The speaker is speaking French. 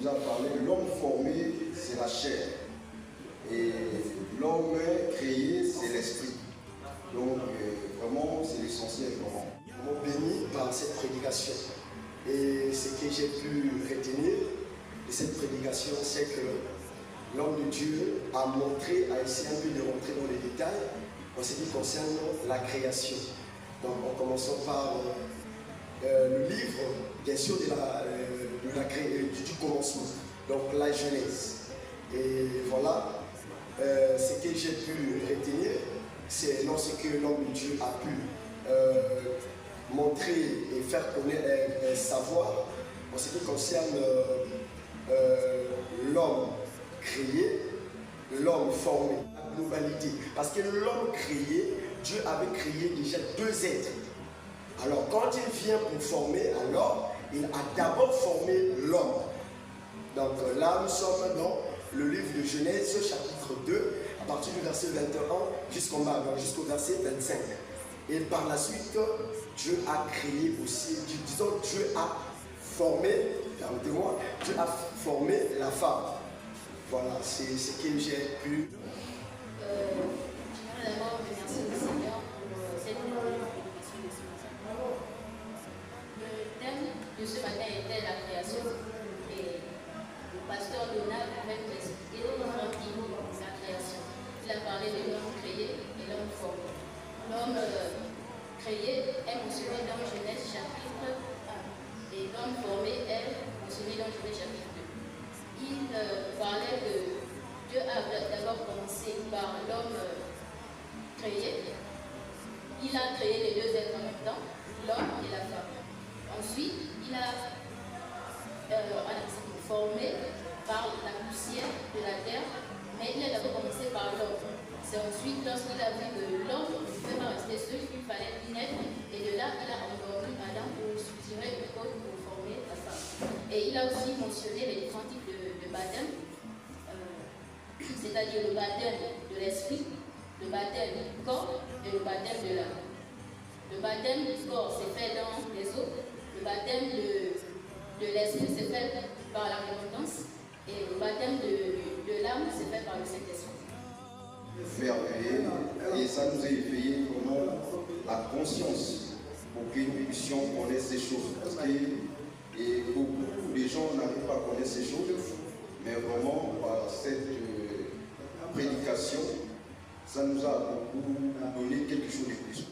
nous a parlé, l'homme formé, c'est la chair. Et l'homme créé, c'est l'esprit. Donc, vraiment, c'est l'essentiel. Vraiment béni par cette prédication. Et ce que j'ai pu retenir de cette prédication, c'est que l'homme de Dieu a montré, a essayé un peu de rentrer dans les détails en ce qui concerne la création. Donc, en commençant par le livre, bien sûr, du commencement, donc la Genèse. Et voilà, ce que j'ai pu retenir, c'est lorsque l'homme de Dieu a pu montrer et faire connaître, savoir en ce qui concerne l'homme créé, l'homme formé, la globalité. Parce que l'homme créé, Dieu avait créé déjà deux êtres. Alors quand il vient pour former, alors il a d'abord formé l'homme. Donc là nous sommes dans le livre de Genèse chapitre 2, à partir du verset 21 jusqu'en bas, jusqu'au verset 25. Et par la suite, Dieu a créé aussi, disons Dieu a formé, permettez-moi, Dieu a formé la femme. Voilà, c'est ce que j'ai pu. J'aimerais d'abord remercier le Seigneur pour cette prédication de ce matin. Le thème de ce matin était la création. Et le pasteur Donald avait nous expliqué les différents niveaux de la création. Il a parlé de l'homme créé et l'homme formé. L'homme créé est mentionné dans Genèse chapitre 1 et l'homme formé est mentionné dans Genèse chapitre 2. Il parlait de Dieu a d'abord commencé par l'homme créé. Il a créé les deux êtres en même temps, l'homme et la femme. Ensuite, il a formé par la poussière de la terre, mais il a d'abord commencé par l'homme. C'est ensuite, lorsqu'il a vu que l'homme ne pouvait pas rester seul, qu'il fallait lui naître, et de là, il a endormi Adam pour soutirer le corps pour former la femme. Et il a aussi mentionné les différents types de baptême, c'est-à-dire le baptême de l'esprit, le baptême du corps et le baptême de l'âme. Le baptême du corps s'est fait dans les eaux, le baptême de l'esprit s'est fait par la repentance, et le baptême de l'âme s'est fait par le Saint-Esprit. Faire veiller, et ça nous a éveillé vraiment la conscience pour que nous puissions connaître ces choses. Parce que beaucoup de gens n'arrivent pas à connaître ces choses, mais vraiment par cette prédication, ça nous a beaucoup donné quelque chose de plus.